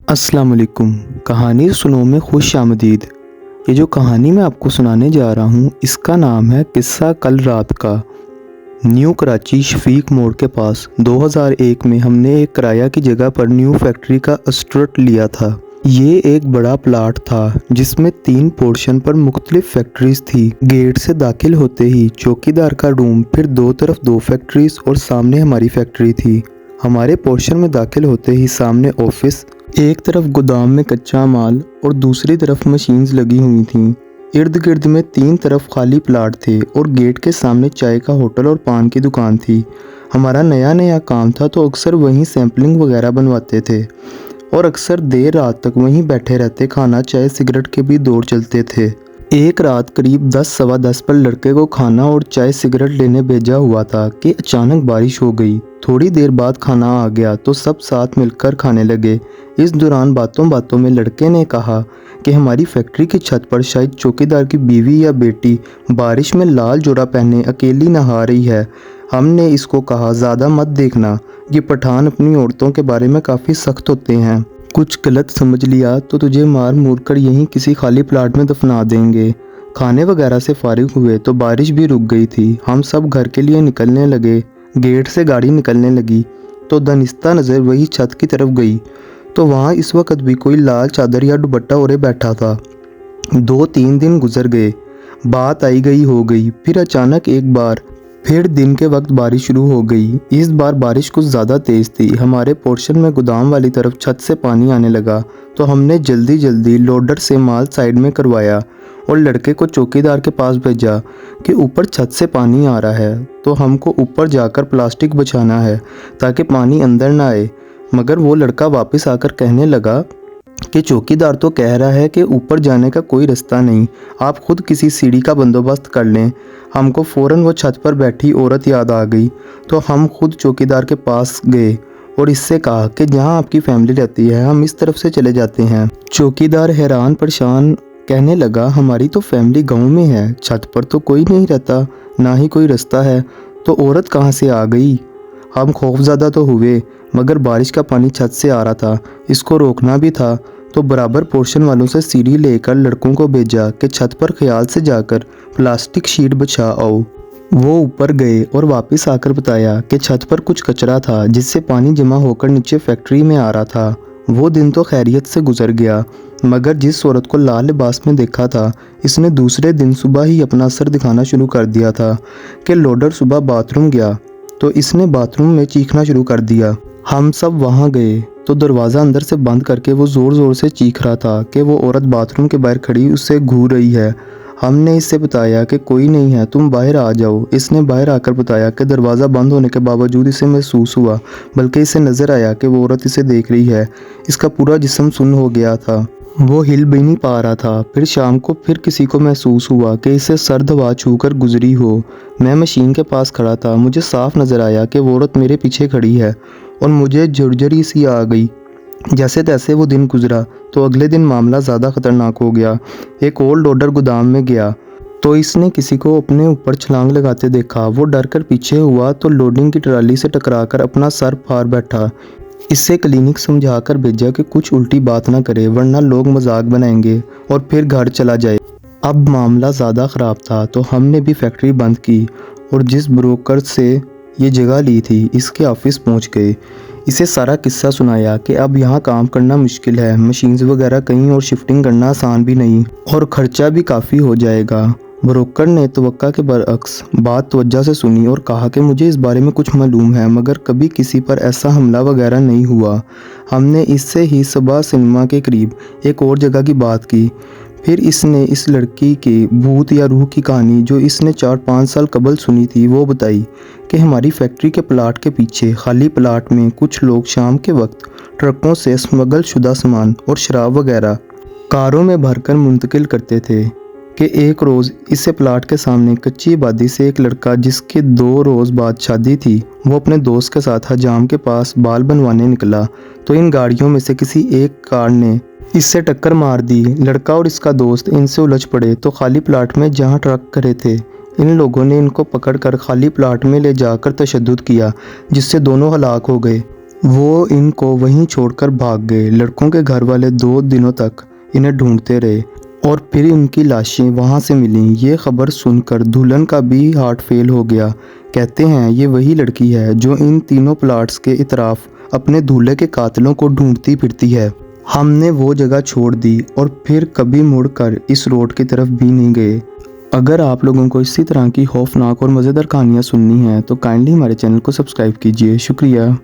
अस्सलाम वालेकुम। कहानी सुनो में खुश आमदीद। ये जो कहानी मैं आपको सुनाने जा रहा हूँ इसका नाम है किस्सा कल रात का। न्यू कराची शफीक मोड़ के पास 2001 में हमने एक किराया की जगह पर न्यू फैक्ट्री का एस्टेट लिया था। ये एक बड़ा प्लाट था जिसमें 3 पोर्शन पर मुख्तलिफ फैक्ट्रीज थी। गेट से दाखिल होते ही चौकीदार का रूम, फिर 2 तरफ 2 फैक्ट्रीज और सामने हमारी फैक्ट्री थी। हमारे पोर्शन में दाखिल होते ही सामने ऑफिस, एक तरफ गोदाम में कच्चा माल और दूसरी तरफ मशीन्स लगी हुई थीं। इर्द गिर्द में 3 तरफ खाली प्लाट थे और गेट के सामने चाय का होटल और पान की दुकान थी। हमारा नया नया काम था तो अक्सर वहीं सैम्पलिंग वगैरह बनवाते थे और अक्सर देर रात तक वहीं बैठे रहते। खाना चाय सिगरेट के भी दौर चलते थे। एक रात करीब 10 सवा 10 पर लड़के को खाना और चाय सिगरेट लेने भेजा हुआ था कि अचानक बारिश हो गई। थोड़ी देर बाद खाना आ गया तो सब साथ मिलकर खाने लगे। इस दौरान बातों बातों में लड़के ने कहा कि हमारी फैक्ट्री की छत पर शायद चौकीदार की बीवी या बेटी बारिश में लाल जोड़ा पहने अकेली नहा रही है। हमने इसको कहा, ज़्यादा मत देखना, ये पठान अपनी औरतों के बारे में काफ़ी सख्त होते हैं, कुछ गलत समझ लिया तो तुझे मार मूर कर यहीं किसी खाली प्लाट में दफना देंगे। खाने वगैरह से फारिग हुए तो बारिश भी रुक गई थी। हम सब घर के लिए निकलने लगे। गेट से गाड़ी निकलने लगी तो दनिस्ता नज़र वही छत की तरफ गई तो वहाँ इस वक्त भी कोई लाल चादर या दुपट्टा ओढ़े बैठा था। 2-3 दिन गुजर गए, बात आई गई हो गई। फिर अचानक एक बार फिर दिन के वक्त बारिश शुरू हो गई। इस बार बारिश कुछ ज़्यादा तेज़ थी। हमारे पोर्शन में गोदाम वाली तरफ छत से पानी आने लगा तो हमने जल्दी जल्दी लोडर से माल साइड में करवाया और लड़के को चौकीदार के पास भेजा कि ऊपर छत से पानी आ रहा है तो हमको ऊपर जाकर प्लास्टिक बचाना है ताकि पानी अंदर ना आए। मगर वो लड़का वापस आकर कहने लगा कि चौकीदार तो कह रहा है कि ऊपर जाने का कोई रास्ता नहीं, आप खुद किसी सीढ़ी का बंदोबस्त कर लें। हमको फ़ौरन वो छत पर बैठी औरत याद आ गई तो हम खुद चौकीदार के पास गए और इससे कहा कि जहां आपकी फैमिली रहती है हम इस तरफ से चले जाते हैं। चौकीदार हैरान परेशान कहने लगा, हमारी तो फैमिली गांव में है, छत पर तो कोई नहीं रहता, ना ही कोई रास्ता है, तो औरत कहाँ से आ गई। हम खौफज़दा तो हुए मगर बारिश का पानी छत से आ रहा था, इसको रोकना भी था तो बराबर पोर्शन वालों से सीढ़ी लेकर लड़कों को भेजा कि छत पर ख्याल से जाकर प्लास्टिक शीट बिछा आओ। वो ऊपर गए और वापस आकर बताया कि छत पर कुछ कचरा था जिससे पानी जमा होकर नीचे फैक्ट्री में आ रहा था। वो दिन तो खैरियत से गुजर गया मगर जिस औरत को लाल लिबास में देखा था इसने दूसरे दिन सुबह ही अपना असर दिखाना शुरू कर दिया था कि लोडर सुबह बाथरूम गया तो इसने बाथरूम में चीखना शुरू कर दिया। हम सब वहाँ गए तो दरवाज़ा अंदर से बंद करके वो ज़ोर ज़ोर से चीख रहा था कि वो औरत बाथरूम के बाहर खड़ी उससे घूर रही है। हमने इससे बताया कि कोई नहीं है, तुम बाहर आ जाओ। इसने बाहर आकर बताया कि दरवाज़ा बंद होने के बावजूद इसे महसूस हुआ, बल्कि इसे नज़र आया कि वो औरत इसे देख रही है। इसका पूरा जिस्म सुन्न हो गया था, वो हिल भी नहीं पा रहा था। फिर शाम को फिर किसी को महसूस हुआ कि इसे सर्द हवा छूकर गुजरी हो। मैं मशीन के पास खड़ा था, मुझे साफ नज़र आया कि वो औरत मेरे पीछे खड़ी है और मुझे झुरझुरी सी आ गई। जैसे तैसे वो दिन गुजरा तो अगले दिन मामला ज़्यादा ख़तरनाक हो गया। एक और लोडर गोदाम में गया तो इसने किसी को अपने ऊपर छलांग लगाते देखा। वो डर कर पीछे हुआ तो लोडिंग की ट्राली से टकराकर अपना सर फाड़ बैठा। इससे क्लिनिक समझाकर भेजा कि कुछ उल्टी बात ना करे वरना लोग मजाक बनाएंगे और फिर घर चला जाए। अब मामला ज़्यादा ख़राब था तो हमने भी फैक्ट्री बंद की और जिस ब्रोकर से ये जगह ली थी इसके ऑफिस पहुंच गए। इसे सारा किस्सा सुनाया कि अब यहाँ काम करना मुश्किल है, मशीन्स वगैरह कहीं और शिफ्टिंग करना आसान भी नहीं और ख़र्चा भी काफ़ी हो जाएगा। ब्रोकर ने तवक्का के बरअक्स बात तवज्जो से सुनी और कहा कि मुझे इस बारे में कुछ मालूम है मगर कभी किसी पर ऐसा हमला वगैरह नहीं हुआ। हमने इससे ही सबा सिनेमा के करीब एक और जगह की बात की। फिर इसने इस लड़की के भूत या रूह की कहानी जो इसने 4-5 साल कबल सुनी थी वो बताई कि हमारी फैक्ट्री के प्लाट के पीछे खाली प्लाट में कुछ लोग शाम के वक्त ट्रकों से स्मगल शुदा सामान और शराब वगैरह कारों में भरकर मुंतकिल करते थे कि एक रोज़ इसे प्लाट के सामने कच्ची आबादी से एक लड़का जिसके 2 रोज़ बाद शादी थी वो अपने दोस्त के साथ हजाम के पास बाल बनवाने निकला तो इन गाड़ियों में से किसी एक कार ने इससे टक्कर मार दी। लड़का और इसका दोस्त इनसे उलझ पड़े तो खाली प्लाट में जहां ट्रक खड़े थे इन लोगों ने इनको पकड़कर खाली प्लाट में ले जाकर तशद्दुद किया जिससे दोनों हलाक हो गए वो इनको वहीं छोड़कर भाग गए। लड़कों के घर वाले 2 दिनों तक इन्हें ढूंढते रहे और फिर इनकी लाशें वहां से मिलीं। ये खबर सुनकर दुल्हन का भी हार्ट फेल हो गया। कहते हैं ये वही लड़की है जो इन तीनों प्लाट्स के इतराफ अपने दूल्हे के कातिलों को ढूंढती फिरती है। हमने वो जगह छोड़ दी और फिर कभी मुड़कर इस रोड की तरफ भी नहीं गए। अगर आप लोगों को इसी तरह की खौफनाक और मज़ेदार कहानियाँ सुननी हैं तो काइंडली हमारे चैनल को सब्सक्राइब कीजिए। शुक्रिया।